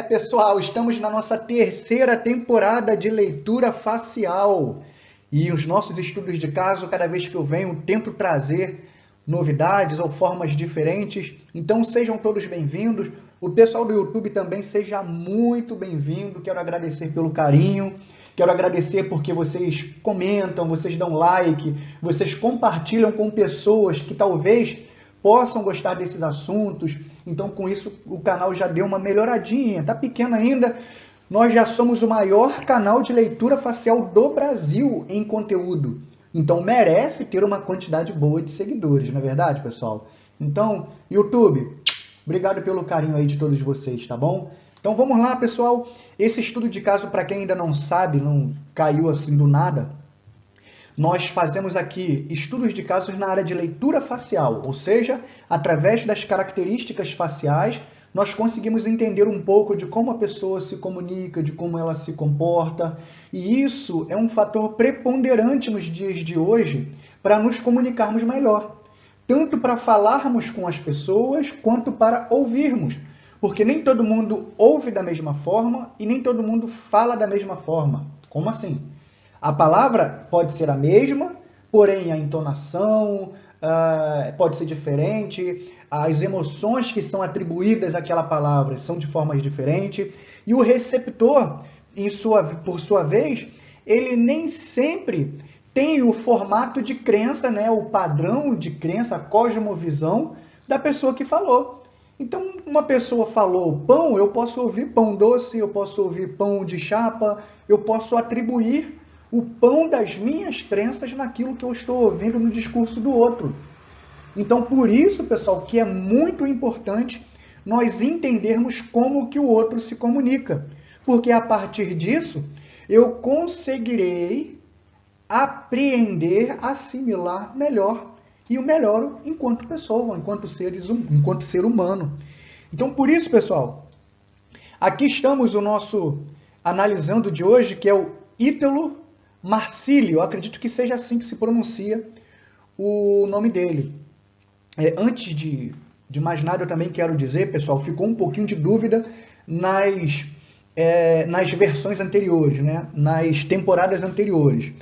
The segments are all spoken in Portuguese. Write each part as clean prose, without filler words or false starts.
Pessoal, estamos na nossa terceira temporada de leitura facial e os nossos estudos de caso, cada vez que eu venho, tento trazer novidades ou formas diferentes. Então sejam todos bem-vindos. O pessoal do YouTube também seja muito bem-vindo. Quero agradecer pelo carinho, quero agradecer porque vocês comentam, vocês dão like, vocês compartilham com pessoas que talvez possam gostar desses assuntos. Então, com isso, o canal já deu uma melhoradinha. Tá pequeno ainda. Nós já somos o maior canal de leitura facial do Brasil em conteúdo. Então, merece ter uma quantidade boa de seguidores, não é verdade, pessoal? Então, YouTube, obrigado pelo carinho aí de todos vocês, tá bom? Então, vamos lá, pessoal. Esse estudo de caso, para quem ainda não sabe, não caiu assim do nada, nós fazemos aqui estudos de casos na área de leitura facial, ou seja, através das características faciais, nós conseguimos entender um pouco de como a pessoa se comunica, de como ela se comporta, e isso é um fator preponderante nos dias de hoje para nos comunicarmos melhor, tanto para falarmos com as pessoas, quanto para ouvirmos, porque nem todo mundo ouve da mesma forma e nem todo mundo fala da mesma forma. Como assim? A palavra pode ser a mesma, porém a entonação pode ser diferente, as emoções que são atribuídas àquela palavra são de formas diferentes, e o receptor, por sua vez, ele nem sempre tem o formato de crença, né, o padrão de crença, a cosmovisão da pessoa que falou. Então, uma pessoa falou pão, eu posso ouvir pão doce, eu posso ouvir pão de chapa, eu posso atribuir o pão das minhas crenças naquilo que eu estou ouvindo no discurso do outro. Então, por isso, pessoal, que é muito importante nós entendermos como que o outro se comunica. Porque a partir disso, eu conseguirei apreender, assimilar melhor. E o melhor enquanto pessoa, enquanto ser humano. Então, por isso, pessoal, aqui estamos o nosso analisando de hoje, que é o Ítalo Marcílio, eu acredito que seja assim que se pronuncia o nome dele. Antes de mais nada, eu também quero dizer, pessoal, ficou um pouquinho de dúvida nas versões anteriores, né? Nas temporadas anteriores.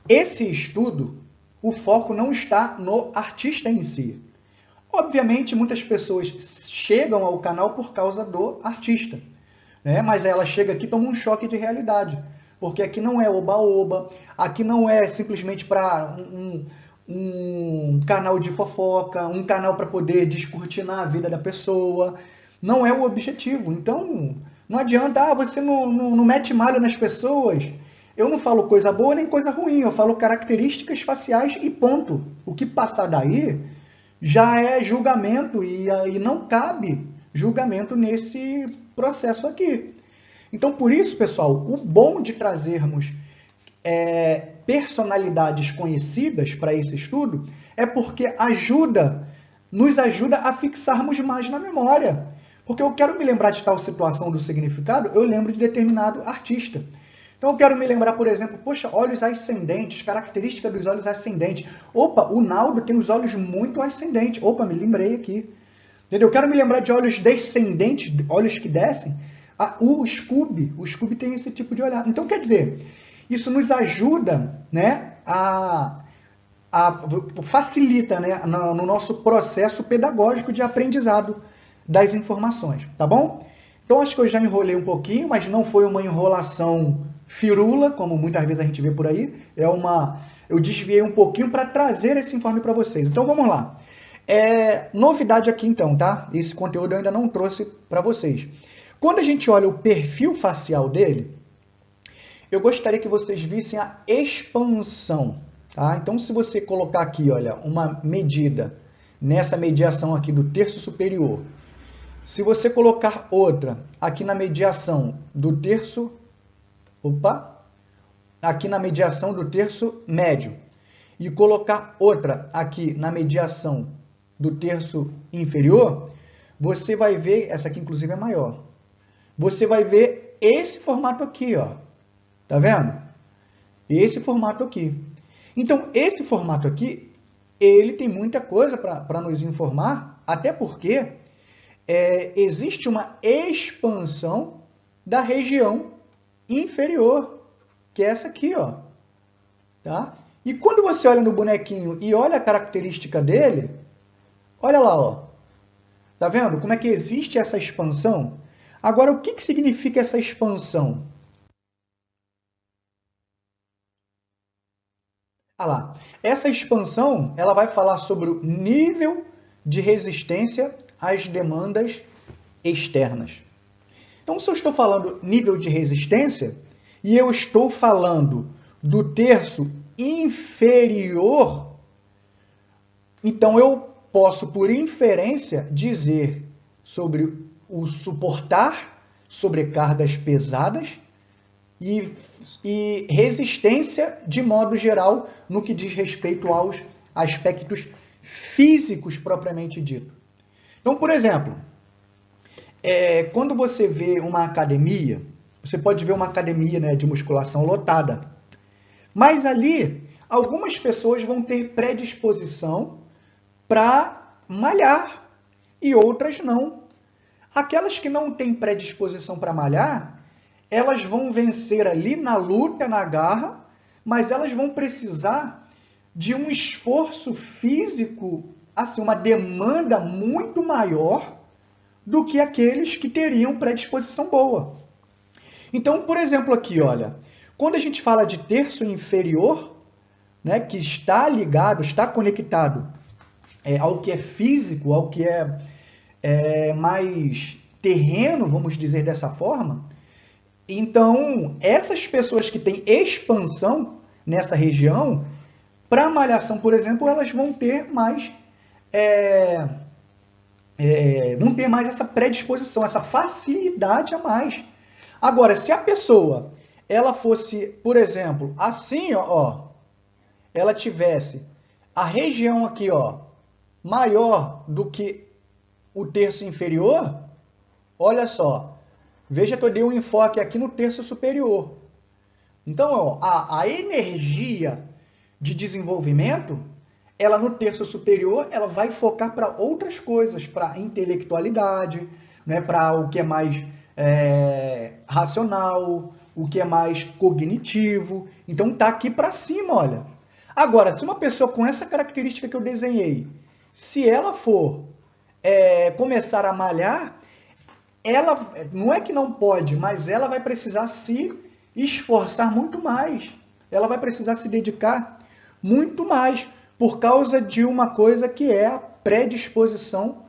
Esse estudo, o foco não está no artista em si. Obviamente, muitas pessoas chegam ao canal por causa do artista, né? Mas ela chega aqui e toma um choque de realidade. Porque aqui não é oba-oba, aqui não é simplesmente para um canal de fofoca, um canal para poder descortinar a vida da pessoa. Não é o objetivo. Então, não adianta, você não mete malho nas pessoas. Eu não falo coisa boa nem coisa ruim, eu falo características faciais e ponto. O que passar daí já é julgamento e não cabe julgamento nesse processo aqui. Então, por isso, pessoal, o bom de trazermos personalidades conhecidas para esse estudo é porque nos ajuda a fixarmos mais na memória. Porque eu quero me lembrar de tal situação do significado, eu lembro de determinado artista. Então, eu quero me lembrar, por exemplo, poxa, olhos ascendentes, característica dos olhos ascendentes. Opa, o Naldo tem os olhos muito ascendentes. Opa, me lembrei aqui. Entendeu? Eu quero me lembrar de olhos descendentes, olhos que descem. O Scooby tem esse tipo de olhar. Então, quer dizer, isso nos ajuda, né, facilita, né, no nosso processo pedagógico de aprendizado das informações, tá bom? Então, acho que eu já enrolei um pouquinho, mas não foi uma enrolação firula, como muitas vezes a gente vê por aí. Eu desviei um pouquinho para trazer esse informe para vocês. Então, vamos lá. Novidade aqui, então, tá? Esse conteúdo eu ainda não trouxe para vocês. Quando a gente olha o perfil facial dele, eu gostaria que vocês vissem a expansão. Tá? Então, se você colocar aqui, olha, uma medida, nessa mediação aqui do terço superior, se você colocar outra aqui na mediação do terço, aqui na mediação do terço médio, e colocar outra aqui na mediação do terço inferior, você vai ver, essa aqui inclusive é maior, você vai ver esse formato aqui, ó. Tá vendo? Esse formato aqui. Então, esse formato aqui, ele tem muita coisa para nos informar, até porque existe uma expansão da região inferior, que é essa aqui, ó. Tá? E quando você olha no bonequinho e olha a característica dele, olha lá, ó. Tá vendo como é que existe essa expansão? Agora, o que significa essa expansão? Ah lá, essa expansão ela vai falar sobre o nível de resistência às demandas externas. Então, se eu estou falando nível de resistência e eu estou falando do terço inferior, então eu posso, por inferência, dizer sobre o suportar sobrecargas pesadas e resistência de modo geral no que diz respeito aos aspectos físicos propriamente dito. Então, por exemplo, quando você vê uma academia, você pode ver uma academia, né, de musculação lotada, mas ali algumas pessoas vão ter predisposição para malhar e outras não. Aquelas que não têm predisposição para malhar, elas vão vencer ali na luta, na garra, mas elas vão precisar de um esforço físico, assim, uma demanda muito maior do que aqueles que teriam predisposição boa. Então, por exemplo, aqui, olha, quando a gente fala de terço inferior, né, que está ligado, está conectado ao que é físico, ao que é mais terreno, vamos dizer dessa forma, então, essas pessoas que têm expansão nessa região, para a malhação, por exemplo, elas vão ter mais essa predisposição, essa facilidade a mais. Agora, se a pessoa ela fosse, por exemplo, assim, ó, ela tivesse a região aqui, ó, maior do que o terço inferior, olha só, veja que eu dei um enfoque aqui no terço superior. Então, ó, a energia de desenvolvimento, ela no terço superior, ela vai focar para outras coisas, para intelectualidade, né, para o que é mais racional, o que é mais cognitivo. Então, tá aqui para cima, olha. Agora, se uma pessoa com essa característica que eu desenhei, se ela for começar a malhar, ela não é que não pode, mas ela vai precisar se esforçar muito mais. Ela vai precisar se dedicar muito mais por causa de uma coisa que é a predisposição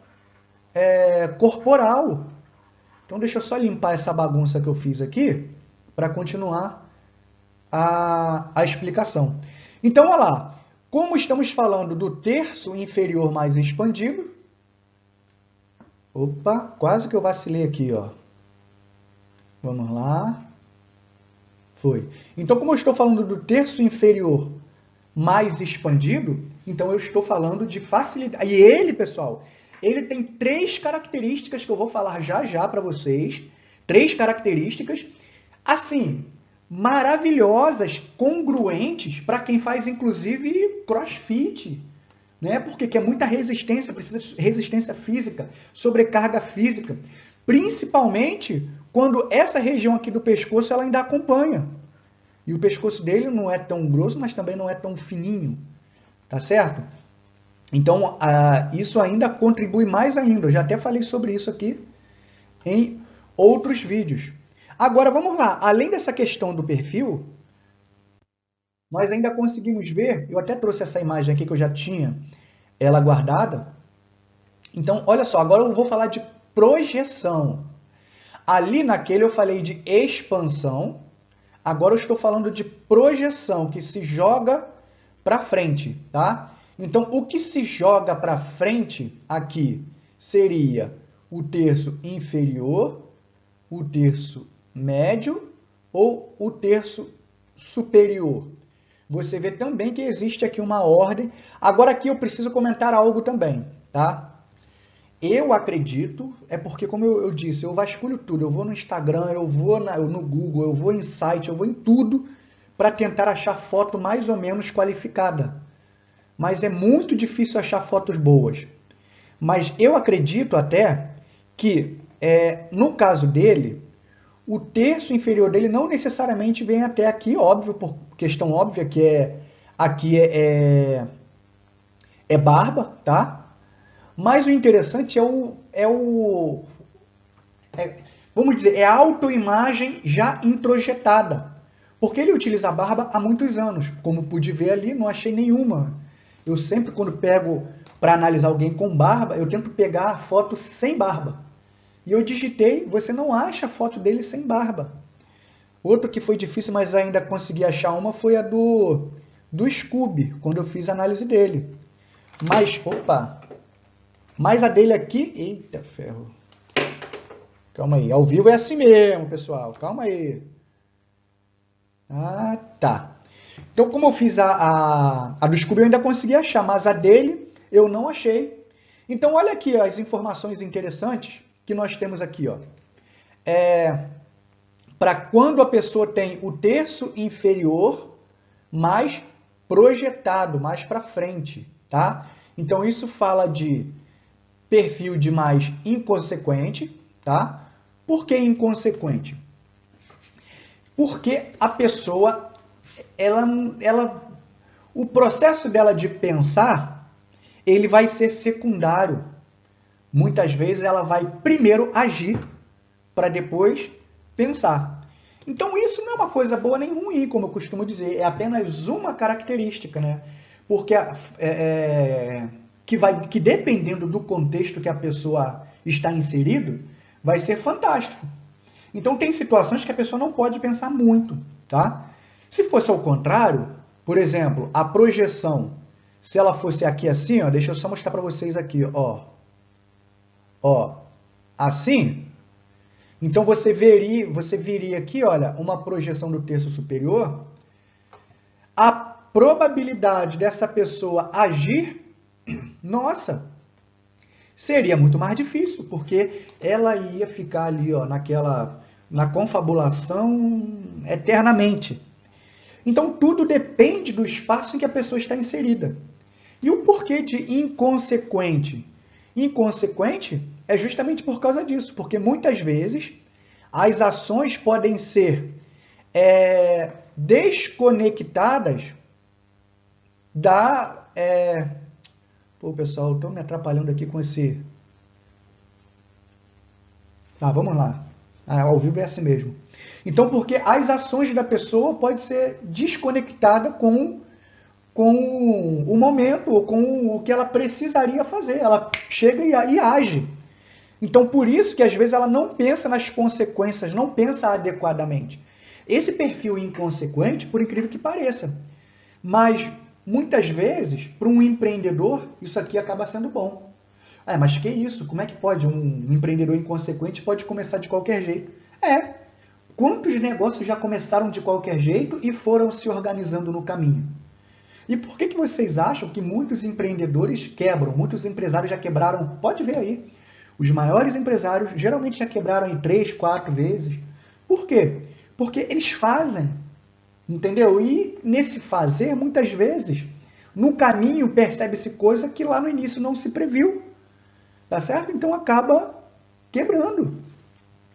corporal. Então, deixa eu só limpar essa bagunça que eu fiz aqui para continuar a explicação. Então, olha lá. Como estamos falando do terço inferior mais expandido, opa, quase que eu vacilei aqui, ó. Vamos lá. Foi. Então, como eu estou falando do terço inferior mais expandido, então eu estou falando de facilidade. E ele, pessoal, ele tem 3 características que eu vou falar já já para vocês. 3 características, assim, maravilhosas, congruentes para quem faz, inclusive, crossfit. Né? Porque é muita resistência, precisa de resistência física, sobrecarga física, principalmente quando essa região aqui do pescoço ela ainda acompanha. E o pescoço dele não é tão grosso, mas também não é tão fininho, tá certo? Então, isso ainda contribui mais ainda. Eu já até falei sobre isso aqui em outros vídeos. Agora, vamos lá. Além dessa questão do perfil, nós ainda conseguimos ver, eu até trouxe essa imagem aqui que eu já tinha ela guardada. Então, olha só, agora eu vou falar de projeção. Ali naquele eu falei de expansão, agora eu estou falando de projeção, que se joga para frente, tá? Então, o que se joga para frente aqui seria o terço inferior, o terço médio ou o terço superior. Você vê também que existe aqui uma ordem. Agora aqui eu preciso comentar algo também, tá? Eu acredito, porque como eu disse, eu vasculho tudo. Eu vou no Instagram, eu vou no Google, eu vou em site, eu vou em tudo para tentar achar foto mais ou menos qualificada. Mas é muito difícil achar fotos boas. Mas eu acredito até que, no caso dele, o terço inferior dele não necessariamente vem até aqui, óbvio, por questão óbvia, que aqui é barba, tá? Mas o interessante vamos dizer, é a autoimagem já introjetada. Porque ele utiliza a barba há muitos anos. Como pude ver ali, não achei nenhuma. Eu sempre, quando pego para analisar alguém com barba, eu tento pegar a foto sem barba. E eu digitei, você não acha a foto dele sem barba. Outro que foi difícil, mas ainda consegui achar uma, foi a do Scooby, quando eu fiz a análise dele. Mas a dele aqui... Eita ferro. Calma aí. Ao vivo é assim mesmo, pessoal. Calma aí. Ah, tá. Então, como eu fiz a do Scooby, eu ainda consegui achar, mas a dele eu não achei. Então, olha aqui as informações interessantes que nós temos aqui, ó. Para quando a pessoa tem o terço inferior mais projetado, mais para frente, tá? Então, isso fala de perfil de mais inconsequente, tá? Por que inconsequente? Porque a pessoa, o processo dela de pensar, ele vai ser secundário. Muitas vezes ela vai primeiro agir para depois pensar. Então isso não é uma coisa boa nem ruim, como eu costumo dizer, é apenas uma característica, né? Porque que dependendo do contexto que a pessoa está inserido, vai ser fantástico. Então tem situações que a pessoa não pode pensar muito, tá? Se fosse ao contrário, por exemplo, a projeção, se ela fosse aqui assim, ó, deixa eu só mostrar para vocês aqui, ó, assim, então você viria aqui, olha, uma projeção do terço superior, a probabilidade dessa pessoa agir, nossa, seria muito mais difícil, porque ela ia ficar ali, ó, na confabulação eternamente. Então, tudo depende do espaço em que a pessoa está inserida. E o porquê de inconsequente? Inconsequente é justamente por causa disso, porque muitas vezes as ações podem ser desconectadas da... Pô, pessoal, estou me atrapalhando aqui com esse... Tá, vamos lá. Ao vivo é assim mesmo. Então, porque as ações da pessoa podem ser desconectadas com o momento, ou com o que ela precisaria fazer. Ela chega e age. Então, por isso que às vezes ela não pensa nas consequências, não pensa adequadamente. Esse perfil inconsequente, por incrível que pareça. Mas, muitas vezes, para um empreendedor, isso aqui acaba sendo bom. Mas que isso? Como é que pode? Um empreendedor inconsequente pode começar de qualquer jeito. Quantos negócios já começaram de qualquer jeito e foram se organizando no caminho? E por que vocês acham que muitos empreendedores quebram? Muitos empresários já quebraram, pode ver aí. Os maiores empresários geralmente já quebraram em 3, 4 vezes. Por quê? Porque eles fazem, entendeu? E nesse fazer, muitas vezes, no caminho percebe-se coisa que lá no início não se previu. Tá certo? Então acaba quebrando.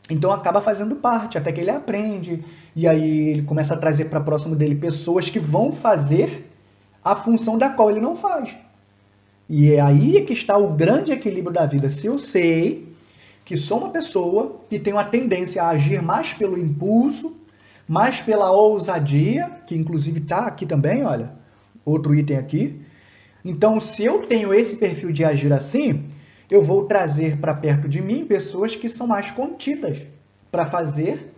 Então acaba fazendo parte, até que ele aprende. E aí ele começa a trazer para próximo dele pessoas que vão fazer a função da qual ele não faz. E é aí que está o grande equilíbrio da vida. Se eu sei que sou uma pessoa que tem uma tendência a agir mais pelo impulso, mais pela ousadia, que inclusive está aqui também, olha, outro item aqui. Então, se eu tenho esse perfil de agir assim, eu vou trazer para perto de mim pessoas que são mais contidas para fazer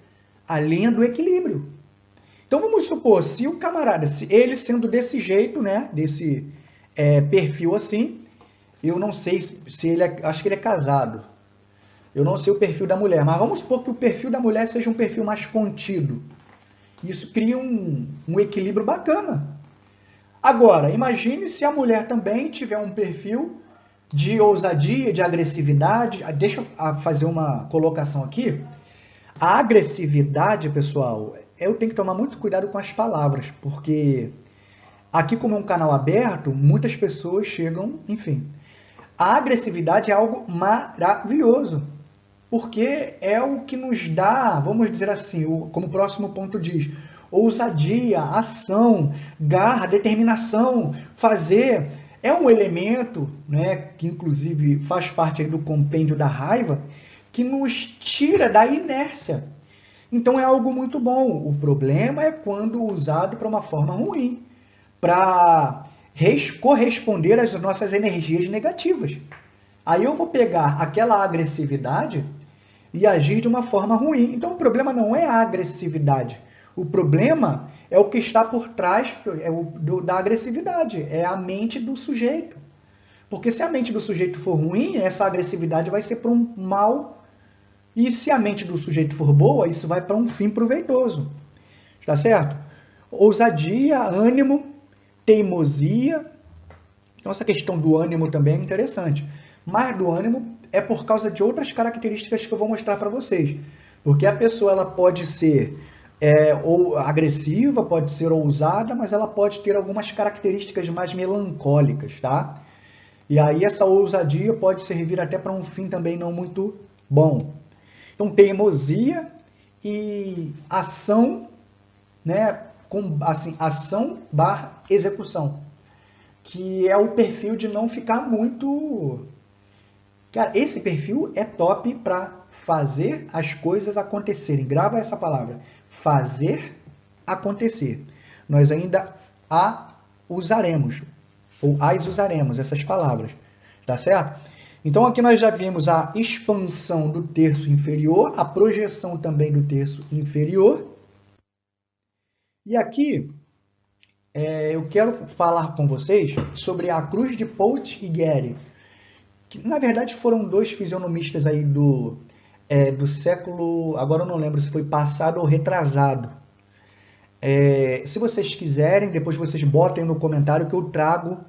a linha do equilíbrio. Então, vamos supor, se o camarada, ele sendo desse jeito, né, desse perfil assim, eu não sei se ele acho que ele é casado. Eu não sei o perfil da mulher, mas vamos supor que o perfil da mulher seja um perfil mais contido. Isso cria um equilíbrio bacana. Agora, imagine se a mulher também tiver um perfil de ousadia, de agressividade. Deixa eu fazer uma colocação aqui. A agressividade, pessoal, eu tenho que tomar muito cuidado com as palavras, porque aqui, como é um canal aberto, muitas pessoas chegam, enfim. A agressividade é algo maravilhoso. porque é o que nos dá, vamos dizer assim, como o próximo ponto diz, ousadia, ação, garra, determinação, fazer. É um elemento, né, que inclusive faz parte aí do compêndio da raiva, que nos tira da inércia. Então é algo muito bom. O problema é quando usado para uma forma ruim, para corresponder às nossas energias negativas. Aí eu vou pegar aquela agressividade e agir de uma forma ruim. Então o problema não é a agressividade. O problema é o que está por trás da agressividade. É a mente do sujeito. Porque se a mente do sujeito for ruim, essa agressividade vai ser para um mal. E se a mente do sujeito for boa, isso vai para um fim proveitoso. Está certo? Ousadia, ânimo, teimosia. Então essa questão do ânimo também é interessante. Mas do ânimo é por causa de outras características que eu vou mostrar para vocês. Porque a pessoa ela pode ser ou agressiva, pode ser ousada, mas ela pode ter algumas características mais melancólicas, tá? E aí essa ousadia pode servir até para um fim também não muito bom. Então, teimosia e ação, né, ação barra execução, que é o perfil de não ficar muito... Cara, esse perfil é top para fazer as coisas acontecerem. Grava essa palavra, fazer acontecer. Nós ainda usaremos, ou as usaremos, essas palavras, tá certo? Então aqui nós já vimos a expansão do terço inferior, a projeção também do terço inferior. E aqui eu quero falar com vocês sobre a cruz de Pout e Getty, que na verdade foram dois fisionomistas aí do século, agora eu não lembro se foi passado ou retrasado. Se vocês quiserem, depois vocês botem no comentário que eu trago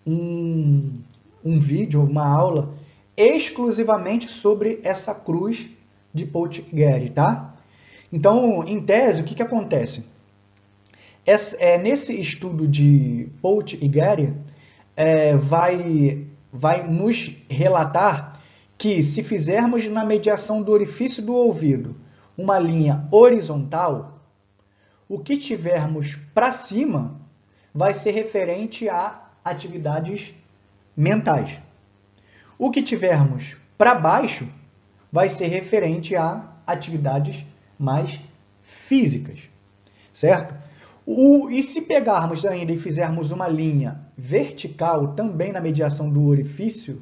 um vídeo, uma aula, exclusivamente sobre essa cruz de Pout e Getty, tá? Então, em tese, o que acontece? Nesse estudo de Pout e Getty, vai nos relatar que se fizermos na mediação do orifício do ouvido uma linha horizontal, o que tivermos para cima vai ser referente a atividades mentais. O que tivermos para baixo vai ser referente a atividades mais físicas, certo? E se pegarmos ainda e fizermos uma linha vertical também na mediação do orifício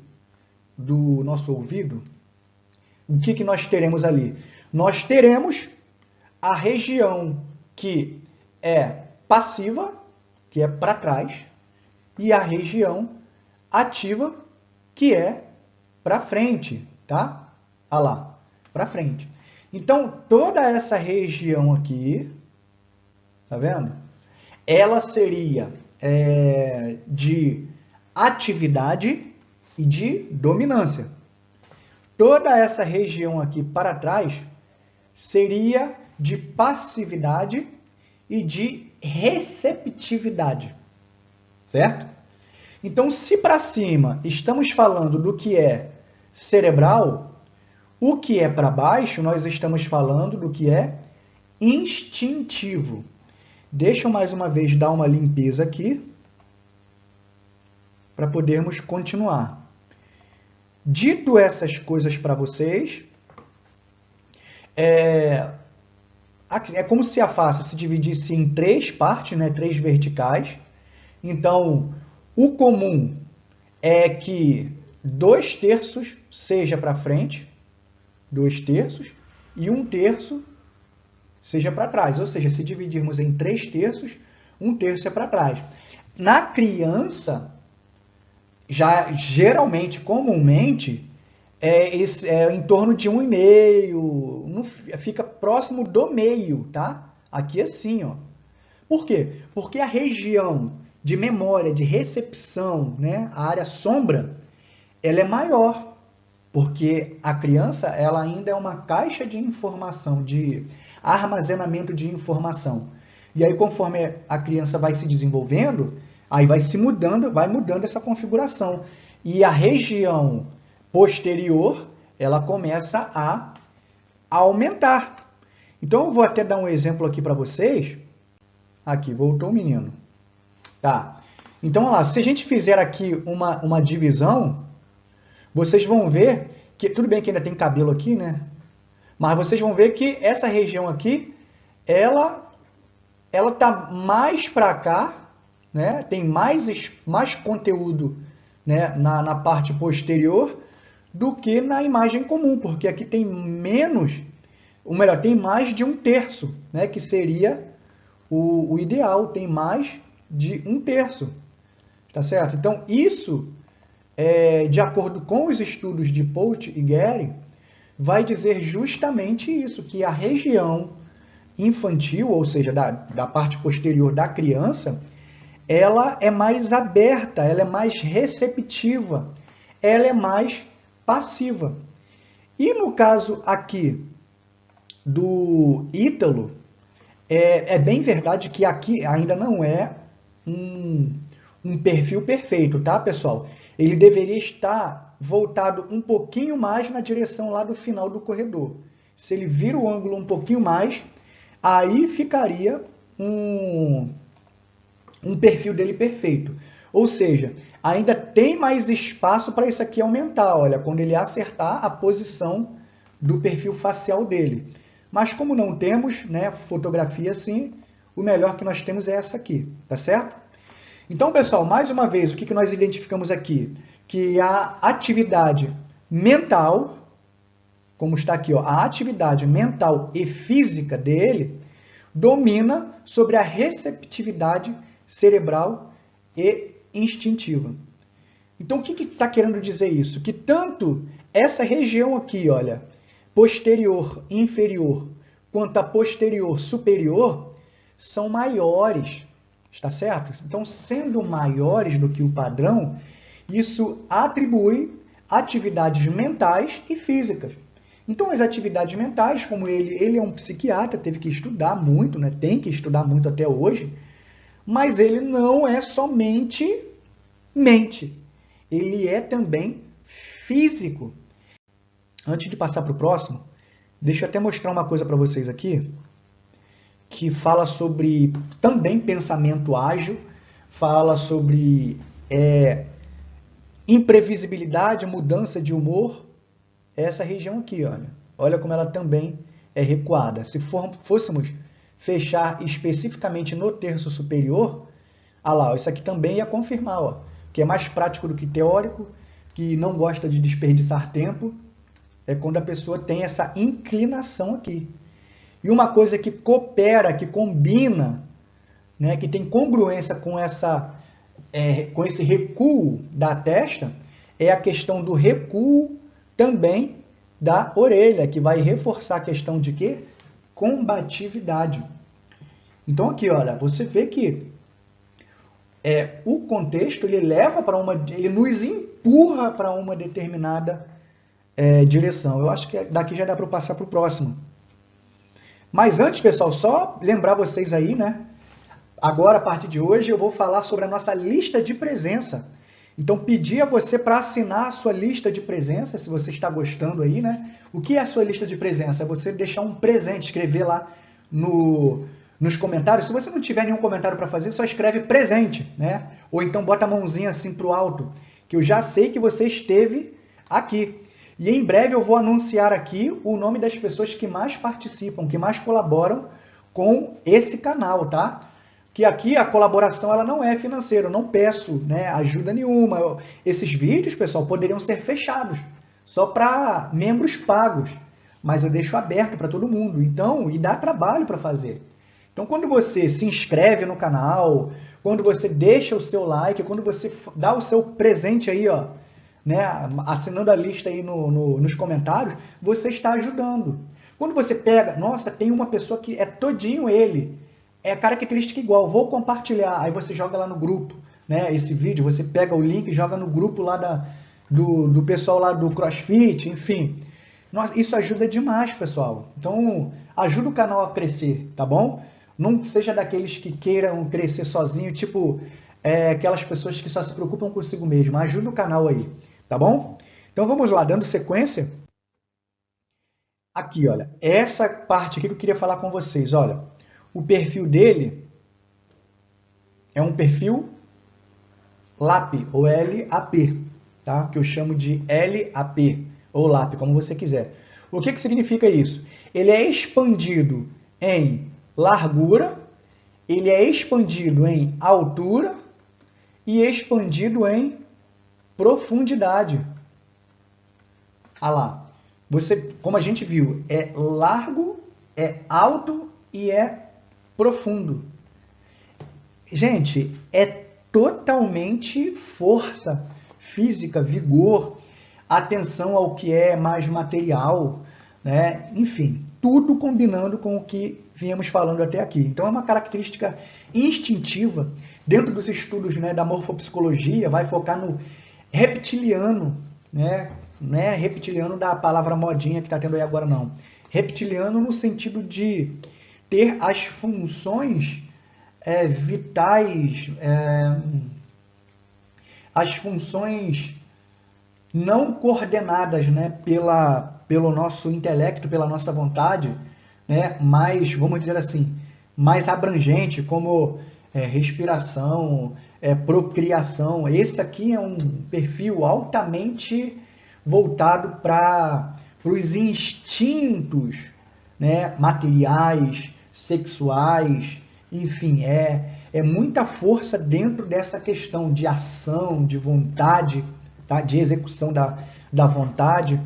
do nosso ouvido, o que nós teremos ali? Nós teremos a região que é passiva, que é para trás, e a região ativa, que é para frente, tá? Olha lá, para frente. Então, toda essa região aqui, tá vendo? Ela seria de atividade e de dominância. Toda essa região aqui para trás seria de passividade e de receptividade, certo? Então, se para cima estamos falando do que é cerebral, o que é para baixo nós estamos falando do que é instintivo. Deixa eu mais uma vez dar uma limpeza aqui para podermos continuar. Dito essas coisas para vocês, é como se a face se dividisse em três partes, né, três verticais. Então, o comum é que 2/3 seja para frente, 2/3, e 1/3 seja para trás. Ou seja, se dividirmos em 3/3, 1/3 é para trás. Na criança, já geralmente, comumente, é em torno de 1,5, não fica próximo do meio, tá? Aqui assim, ó. Por quê? Porque a região de memória, de recepção, né, a área sombra, ela é maior, porque a criança ela ainda é uma caixa de informação, de armazenamento de informação. E aí, conforme a criança vai se desenvolvendo, aí vai mudando essa configuração. E a região posterior, ela começa a aumentar. Então, eu vou até dar um exemplo aqui para vocês. Aqui, voltou o menino. Tá. Então, olha lá, se a gente fizer aqui uma divisão, vocês vão ver que, tudo bem que ainda tem cabelo aqui, né? Mas vocês vão ver que essa região aqui, ela tá mais para cá, né? Tem mais conteúdo, né? na parte posterior do que na imagem comum, porque aqui tem menos, ou melhor, tem mais de 1/3, né? Que seria o ideal, tem mais de 1/3, tá certo? Então, isso, de acordo com os estudos de Polt e Gary, vai dizer justamente isso, que a região infantil, ou seja, da parte posterior da criança, ela é mais aberta, ela é mais receptiva, ela é mais passiva. E no caso aqui do Ítalo, é bem verdade que aqui ainda não é um perfil perfeito, tá, pessoal? Ele deveria estar voltado um pouquinho mais na direção lá do final do corredor. Se ele vira o ângulo um pouquinho mais, aí ficaria um perfil dele perfeito. Ou seja, ainda tem mais espaço para isso aqui aumentar, olha, quando ele acertar a posição do perfil facial dele. Mas como não temos, né, fotografia assim, o melhor que nós temos é essa aqui, tá certo? Então, pessoal, mais uma vez, o que nós identificamos aqui? Que a atividade mental, como está aqui, ó, a atividade mental e física dele domina sobre a receptividade cerebral e instintiva. Então, o que está querendo dizer isso? Que tanto essa região aqui, olha, posterior inferior, quanto a posterior superior, são maiores, está certo? Então, sendo maiores do que o padrão, isso atribui atividades mentais e físicas. Então, as atividades mentais, como ele é um psiquiatra, teve que estudar muito, né? Tem que estudar muito até hoje, mas ele não é somente mente, ele é também físico. Antes de passar para o próximo, deixa eu até mostrar uma coisa para vocês aqui, que fala sobre também pensamento ágil, fala sobre imprevisibilidade, mudança de humor. Essa região aqui, olha como ela também é recuada. Se fôssemos fechar especificamente no terço superior, lá, isso aqui também ia confirmar, que é mais prático do que teórico, que não gosta de desperdiçar tempo, é quando a pessoa tem essa inclinação aqui. E uma coisa que coopera, que combina, né, que tem congruência com esse recuo da testa, é a questão do recuo também da orelha, que vai reforçar a questão de quê? Combatividade. Então aqui, olha, você vê que o contexto ele leva para ele nos empurra para uma determinada direção. Eu acho que daqui já dá para passar para o próximo. Mas antes, pessoal, só lembrar vocês aí, né? Agora, a partir de hoje, eu vou falar sobre a nossa lista de presença. Então, pedir a você para assinar a sua lista de presença, se você está gostando aí, né? O que é a sua lista de presença? É você deixar um presente, escrever lá nos comentários. Se você não tiver nenhum comentário para fazer, só escreve presente, né? Ou então bota a mãozinha assim para o alto, que eu já sei que você esteve aqui. E em breve eu vou anunciar aqui o nome das pessoas que mais participam, que mais colaboram com esse canal, tá? Que aqui a colaboração ela não é financeira, eu não peço, né, ajuda nenhuma. Esses vídeos, pessoal, poderiam ser fechados, só para membros pagos, mas eu deixo aberto para todo mundo, então, e dá trabalho para fazer. Então, quando você se inscreve no canal, quando você deixa o seu like, quando você dá o seu presente aí, né, assinando a lista aí nos comentários, você está ajudando. Quando você pega, nossa, tem uma pessoa que é todinho ele, é característica igual, vou compartilhar, aí você joga lá no grupo, né, esse vídeo, você pega o link e joga no grupo lá do pessoal lá do CrossFit, enfim. Nossa, isso ajuda demais, pessoal. Então, ajuda o canal a crescer, tá bom? Não seja daqueles que queiram crescer sozinho, tipo aquelas pessoas que só se preocupam consigo mesmo. Ajuda o canal aí, tá bom? Então vamos lá, dando sequência. Aqui, olha, essa parte aqui que eu queria falar com vocês, olha, o perfil dele é um perfil LAP ou LAP, tá? Que eu chamo de LAP ou LAP, como você quiser. O que que significa isso? Ele é expandido em largura, ele é expandido em altura e expandido em profundidade. Ah lá, você, como a gente viu, é largo, é alto e é profundo. Gente, é totalmente força física, vigor, atenção ao que é mais material, né? Enfim, tudo combinando com o que viemos falando até aqui. Então é uma característica instintiva. Dentro dos estudos, né, da morfopsicologia, vai focar no reptiliano, né? Não é reptiliano da palavra modinha que está tendo aí agora, não. Reptiliano no sentido de ter as funções vitais, as funções não coordenadas, né, pelo nosso intelecto, pela nossa vontade, né, mais, vamos dizer assim, mais abrangente, como respiração, procriação. Esse aqui é um perfil altamente voltado para os instintos, né, materiais, sexuais, enfim, é muita força dentro dessa questão de ação, de vontade, tá? De execução da vontade.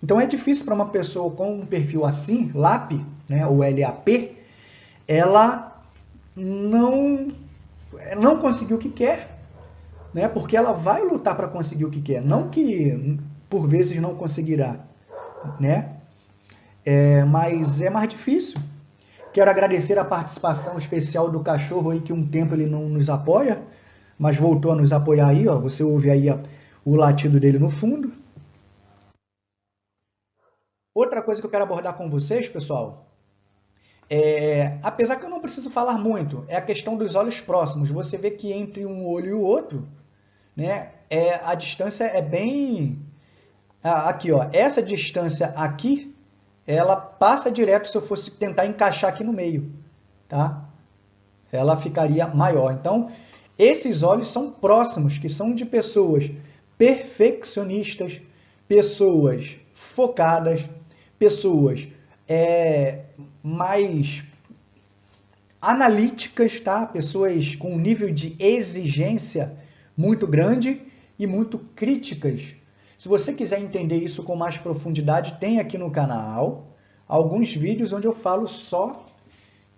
Então é difícil para uma pessoa com um perfil assim, LAP, né, ou LAP, ela não conseguir o que quer, né? Porque ela vai lutar para conseguir o que quer, não que por vezes não conseguirá, né? Mas é mais difícil. Quero agradecer a participação especial do cachorro aí, que um tempo ele não nos apoia, mas voltou a nos apoiar aí, ó. Você ouve aí o latido dele no fundo. Outra coisa que eu quero abordar com vocês, pessoal, apesar que eu não preciso falar muito, é a questão dos olhos próximos. Você vê que entre um olho e o outro, né, a distância é bem... aqui, ó, essa distância aqui, ela passa direto se eu fosse tentar encaixar aqui no meio, tá? Ela ficaria maior. Então, esses olhos são próximos, que são de pessoas perfeccionistas, pessoas focadas, pessoas mais analíticas, tá? Pessoas com um nível de exigência muito grande e muito críticas. Se você quiser entender isso com mais profundidade, tem aqui no canal alguns vídeos onde eu falo só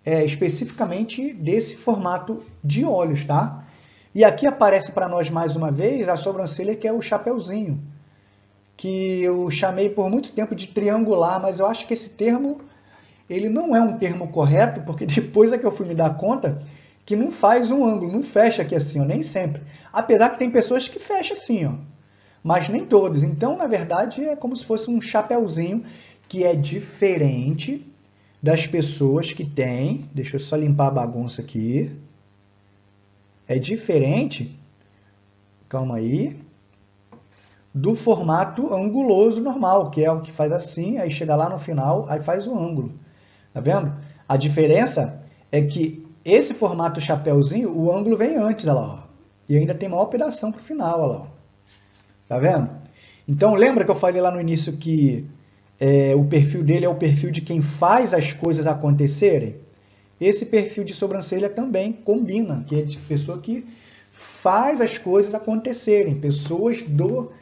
especificamente desse formato de olhos, tá? E aqui aparece para nós mais uma vez a sobrancelha, que é o chapeuzinho, que eu chamei por muito tempo de triangular, mas eu acho que esse termo ele não é um termo correto, porque depois é que eu fui me dar conta que não faz um ângulo, não fecha aqui assim, ó, nem sempre. Apesar que tem pessoas que fecham assim, ó, mas nem todos. Então, na verdade, é como se fosse um chapeuzinho que é diferente das pessoas que têm... Deixa eu só limpar a bagunça aqui. É diferente, calma aí, do formato anguloso normal, que é o que faz assim, aí chega lá no final, aí faz o ângulo. Tá vendo? A diferença é que esse formato chapeuzinho, o ângulo vem antes, olha lá, ó, e ainda tem uma operação para o final, olha lá. Tá vendo? Então, lembra que eu falei lá no início que o perfil dele é o perfil de quem faz as coisas acontecerem? Esse perfil de sobrancelha também combina, que é de pessoa que faz as coisas acontecerem, pessoas do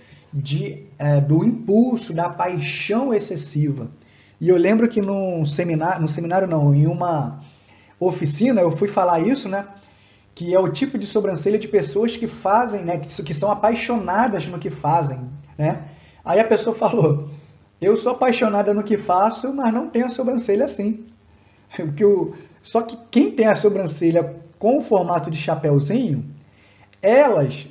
impulso, da paixão excessiva. E eu lembro que no seminário não, em uma oficina, eu fui falar isso, né? Que é o tipo de sobrancelha de pessoas que fazem, né? Que são apaixonadas no que fazem, né? Aí a pessoa falou: eu sou apaixonada no que faço, mas não tenho a sobrancelha assim. Só que quem tem a sobrancelha com o formato de chapeuzinho, elas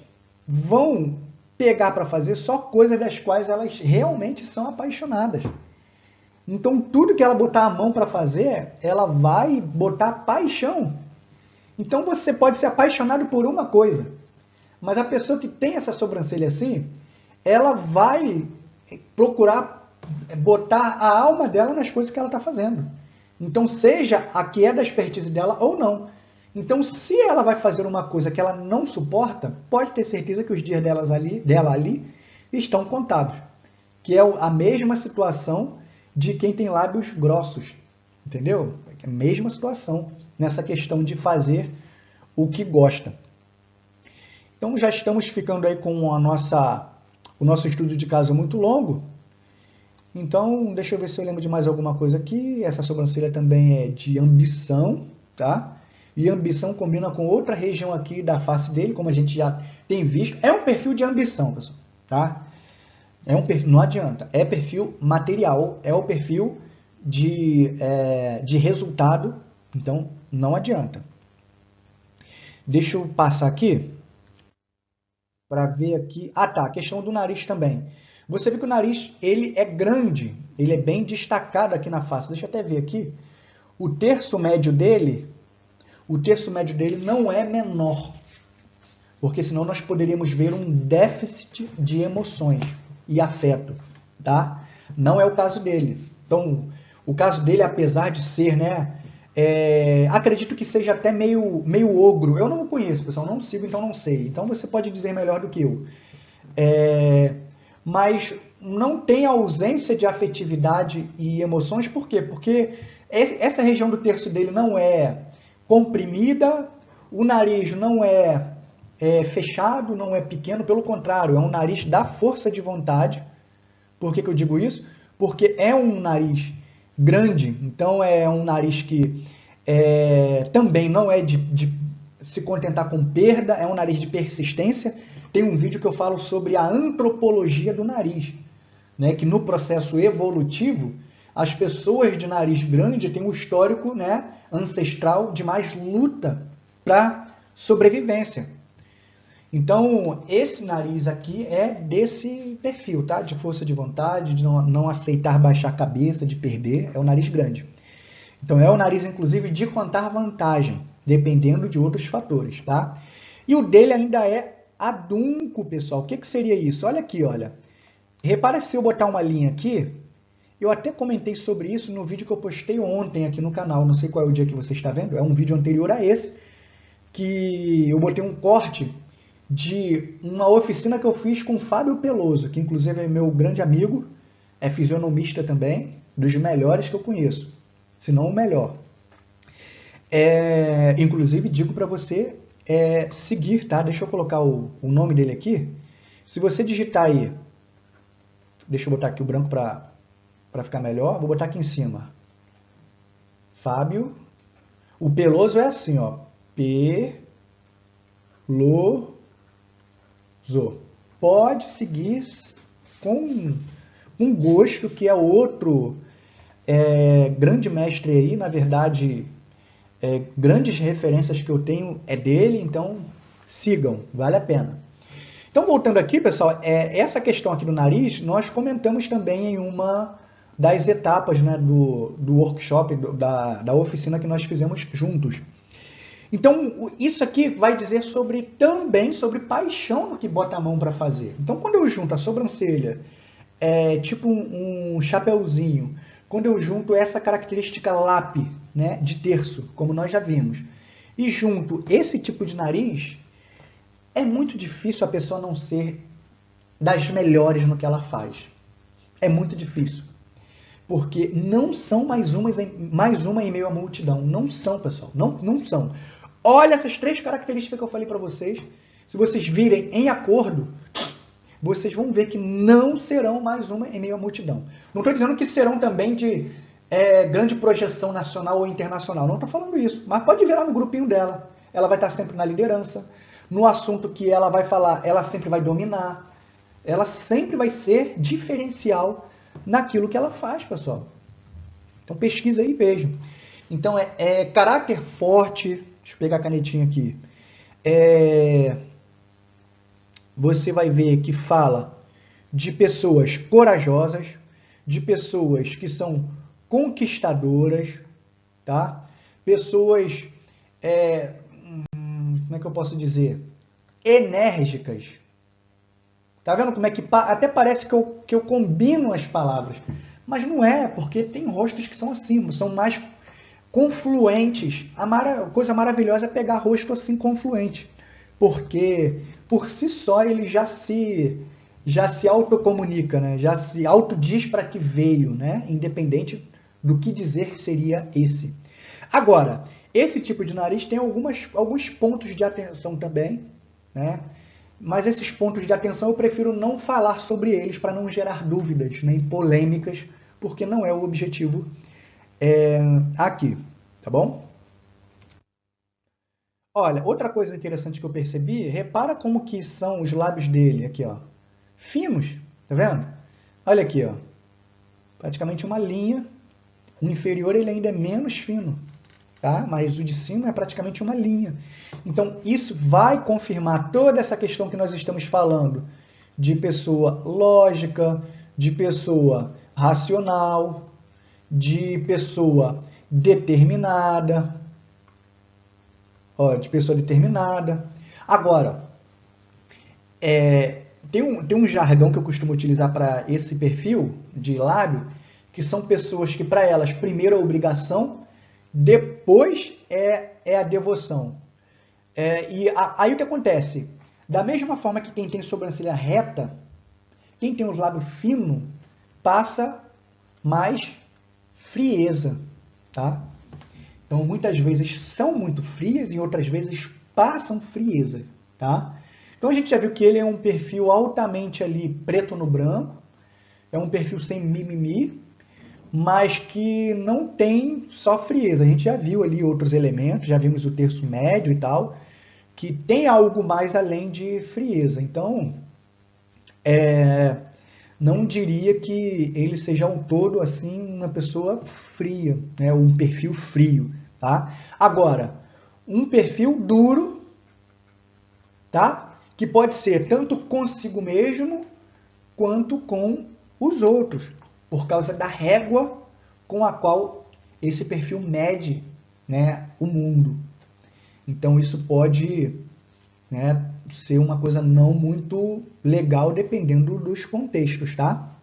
vão pegar para fazer só coisas das quais elas realmente são apaixonadas. Então, tudo que ela botar a mão para fazer, ela vai botar paixão. Então, você pode ser apaixonado por uma coisa, mas a pessoa que tem essa sobrancelha assim, ela vai procurar botar a alma dela nas coisas que ela está fazendo. Então, seja a que é da expertise dela ou não. Então, se ela vai fazer uma coisa que ela não suporta, pode ter certeza que os dias dela ali estão contados. Que é a mesma situação de quem tem lábios grossos. Entendeu? É a mesma situação nessa questão de fazer o que gosta. Então, já estamos ficando aí com o nosso estudo de caso muito longo. Então, deixa eu ver se eu lembro de mais alguma coisa aqui. Essa sobrancelha também é de ambição, tá? E ambição combina com outra região aqui da face dele, como a gente já tem visto. É um perfil de ambição, pessoal, tá? Não adianta. É perfil material, é o perfil de resultado, então não adianta. Deixa eu passar aqui para ver aqui. Ah, tá, a questão do nariz também. Você vê que o nariz, ele é grande, ele é bem destacado aqui na face. Deixa eu até ver aqui. O terço médio dele não é menor, porque senão nós poderíamos ver um déficit de emoções e afeto, tá? Não é o caso dele. Então, o caso dele, apesar de ser, né, acredito que seja até meio ogro. Eu não o conheço, pessoal, não sigo, então não sei. Então você pode dizer melhor do que eu. Mas não tem ausência de afetividade e emoções, por quê? Porque essa região do terço dele não é comprimida, o nariz não é fechado, não é pequeno, pelo contrário, é um nariz da força de vontade. Por que eu digo isso? Porque é um nariz grande, então é um nariz que também não é de se contentar com perda, é um nariz de persistência. Tem um vídeo que eu falo sobre a antropologia do nariz, né, que no processo evolutivo, as pessoas de nariz grande têm um histórico, né, ancestral de mais luta para sobrevivência. Então, esse nariz aqui é desse perfil, tá? De força de vontade, de não aceitar baixar a cabeça, de perder, é o nariz grande. Então, é o nariz, inclusive, de contar vantagem, dependendo de outros fatores, tá? E o dele ainda é adunco, pessoal. O que seria isso? Olha aqui, olha. Repara se eu botar uma linha aqui, eu até comentei sobre isso no vídeo que eu postei ontem aqui no canal, não sei qual é o dia que você está vendo, é um vídeo anterior a esse, que eu botei um corte de uma oficina que eu fiz com o Fábio Peloso, que inclusive é meu grande amigo, é fisionomista também, dos melhores que eu conheço, se não o melhor. Inclusive, digo para você seguir, tá? Deixa eu colocar o nome dele aqui. Se você digitar aí, deixa eu botar aqui o branco para ficar melhor, vou botar aqui em cima. Fábio, o Peloso é assim, ó, Peloso. Pode seguir com gosto, que é outro grande mestre aí, na verdade, grandes referências que eu tenho é dele, então sigam, vale a pena. Então, voltando aqui, pessoal, essa questão aqui do nariz, nós comentamos também em uma das etapas, né, do workshop, da oficina que nós fizemos juntos. Então, isso aqui vai dizer também sobre paixão no que bota a mão para fazer. Então, quando eu junto a sobrancelha, tipo um chapeuzinho, quando eu junto essa característica lápis, né, de terço, como nós já vimos, e junto esse tipo de nariz, é muito difícil a pessoa não ser das melhores no que ela faz. É muito difícil. Porque não são mais uma em meio à multidão. Não são, pessoal. Não são. Olha essas 3 características que eu falei para vocês. Se vocês virem em acordo, vocês vão ver que não serão mais uma em meio à multidão. Não estou dizendo que serão também de grande projeção nacional ou internacional. Não estou falando isso. Mas pode ver lá no grupinho dela. Ela vai estar sempre na liderança. No assunto que ela vai falar, ela sempre vai dominar. Ela sempre vai ser diferencial naquilo que ela faz, pessoal. Então pesquisa aí e veja. Então caráter forte. Deixa eu pegar a canetinha aqui. Você vai ver que fala de pessoas corajosas, de pessoas que são conquistadoras, tá? Pessoas, como é que eu posso dizer? Enérgicas. Tá vendo como é que até parece que eu combino as palavras. Mas não é, porque tem rostos que são assim, são mais confluentes. A coisa maravilhosa é pegar rosto assim confluente, porque por si só ele já se autocomunica, né? Já se autodiz para que veio, né? Independente do que dizer seria esse. Agora, esse tipo de nariz tem alguns pontos de atenção também, né? Mas esses pontos de atenção eu prefiro não falar sobre eles para não gerar dúvidas nem polêmicas, porque não é o objetivo aqui, tá bom? Olha, outra coisa interessante que eu percebi, repara como que são os lábios dele, aqui ó, finos, tá vendo? Olha aqui ó, praticamente uma linha, o inferior ele ainda é menos fino, tá? Mas o de cima é praticamente uma linha. Então isso vai confirmar toda essa questão que nós estamos falando, de pessoa lógica, de pessoa racional, de pessoa determinada, ó, de pessoa determinada. Agora, tem um jargão que eu costumo utilizar para esse perfil de lábio, que são pessoas que, para elas, primeiro é a obrigação, depois é a devoção. Aí o que acontece? Da mesma forma que quem tem sobrancelha reta, quem tem os lábios finos, passa mais frieza, tá? Então, muitas vezes são muito frias e outras vezes passam frieza, tá? Então, a gente já viu que ele é um perfil altamente ali preto no branco, é um perfil sem mimimi, mas que não tem só frieza. A gente já viu ali outros elementos, já vimos o terço médio e tal, que tem algo mais além de frieza. Então, não diria que ele seja um todo assim uma pessoa fria, né? Um perfil frio, tá? Agora, um perfil duro, tá? Que pode ser tanto consigo mesmo quanto com os outros, por causa da régua com a qual esse perfil mede, né, o mundo. Então isso pode, né, ser uma coisa não muito legal dependendo dos contextos, tá?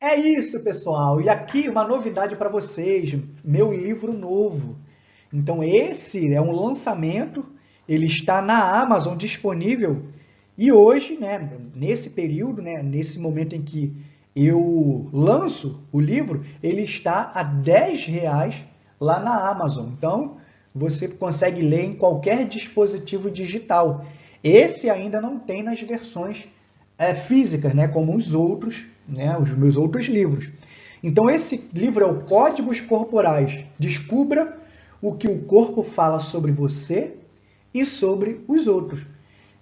É isso, pessoal. E aqui uma novidade para vocês, meu livro novo. Então esse é um lançamento, ele está na Amazon disponível e hoje, né, nesse período, né, nesse momento em que eu lanço o livro, ele está a R$ 10 lá na Amazon. Então você consegue ler em qualquer dispositivo digital. Esse ainda não tem nas versões físicas, né, como os outros, né, os meus outros livros. Então esse livro é o Códigos Corporais. Descubra o que o corpo fala sobre você e sobre os outros.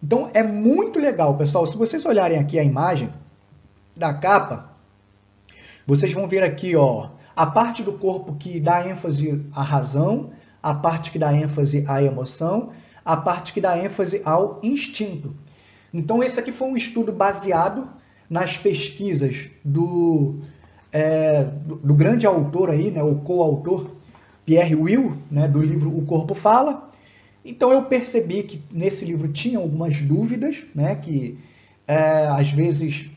Então é muito legal, pessoal. Se vocês olharem aqui a imagem da capa, vocês vão ver aqui, ó, a parte do corpo que dá ênfase à razão, a parte que dá ênfase à emoção, a parte que dá ênfase ao instinto. Então esse aqui foi um estudo baseado nas pesquisas do grande autor aí, né, o coautor Pierre Will, né, do livro O Corpo Fala. Então eu percebi que nesse livro tinha algumas dúvidas, né, que às vezes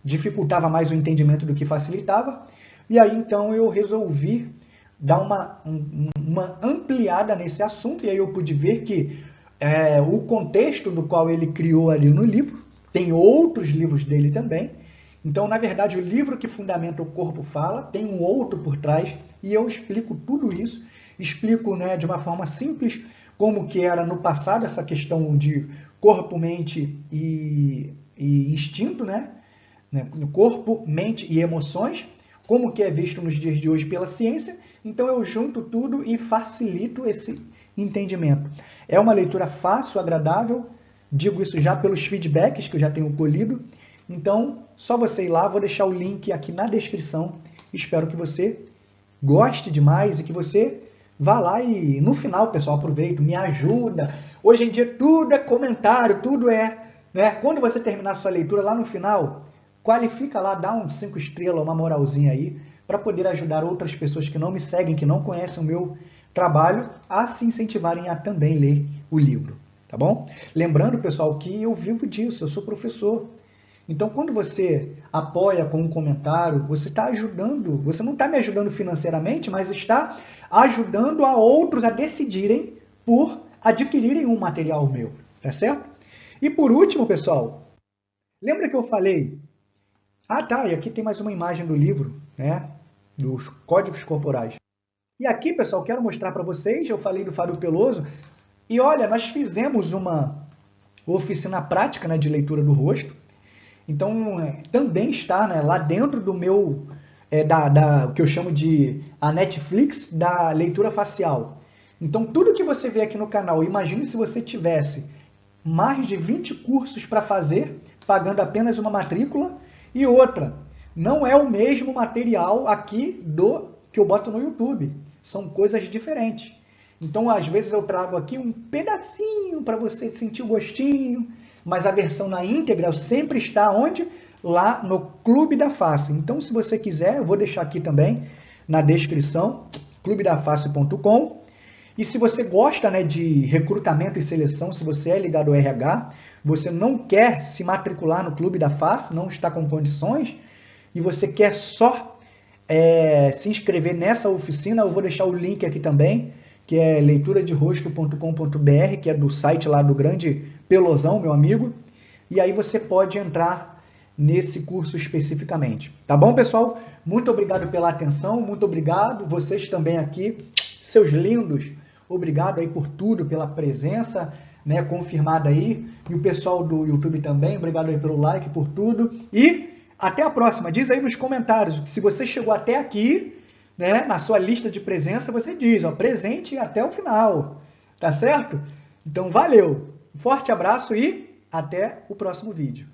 dificultava mais o entendimento do que facilitava, e aí então eu resolvi dar uma ampliada nesse assunto, e aí eu pude ver que o contexto do qual ele criou ali no livro, tem outros livros dele também, então na verdade o livro que fundamenta o Corpo Fala tem um outro por trás, e eu explico tudo isso, explico, né, de uma forma simples como que era no passado essa questão de corpo, mente e instinto, né? Corpo, mente e emoções, como que é visto nos dias de hoje pela ciência. Então eu junto tudo e facilito esse entendimento. É uma leitura fácil, agradável, digo isso já pelos feedbacks que eu já tenho colhido. Então, só você ir lá, vou deixar o link aqui na descrição. Espero que você goste demais e que você vá lá e no final, pessoal, aproveita, me ajuda. Hoje em dia tudo é comentário, tudo né? Quando você terminar a sua leitura lá no final, qualifica lá, dá um 5 estrelas, uma moralzinha aí, para poder ajudar outras pessoas que não me seguem, que não conhecem o meu trabalho, a se incentivarem a também ler o livro, tá bom? Lembrando, pessoal, que eu vivo disso, eu sou professor. Então, quando você apoia com um comentário, você está ajudando, você não está me ajudando financeiramente, mas está ajudando a outros a decidirem por adquirirem um material meu, tá certo? E por último, pessoal, lembra que eu falei? Ah, tá, e aqui tem mais uma imagem do livro, né? Dos códigos corporais. E aqui, pessoal, quero mostrar para vocês, eu falei do Fábio Peloso, e olha, nós fizemos uma oficina prática, né, de leitura do rosto. Então, também está, né, lá dentro do meu, o que eu chamo de a Netflix da leitura facial. Então, tudo que você vê aqui no canal, imagine se você tivesse mais de 20 cursos para fazer, pagando apenas uma matrícula, e outra, não é o mesmo material aqui do que eu boto no YouTube. São coisas diferentes. Então, às vezes eu trago aqui um pedacinho para você sentir o gostinho, mas a versão na íntegra sempre está onde? Lá no Clube da Face. Então, se você quiser, eu vou deixar aqui também na descrição, clubedaface.com. E se você gosta, né, de recrutamento e seleção, se você é ligado ao RH, você não quer se matricular no Clube da Face, não está com condições, e você quer só se inscrever nessa oficina, eu vou deixar o link aqui também, que é leituraderosto.com.br, que é do site lá do grande Pelosão, meu amigo, e aí você pode entrar nesse curso especificamente. Tá bom, pessoal? Muito obrigado pela atenção, muito obrigado, vocês também aqui, seus lindos, obrigado aí por tudo, pela presença, né, confirmada aí, e o pessoal do YouTube também, obrigado aí pelo like, por tudo, e até a próxima. Diz aí nos comentários, se você chegou até aqui, né, na sua lista de presença, você diz, ó, presente até o final, tá certo? Então, valeu, forte abraço e até o próximo vídeo.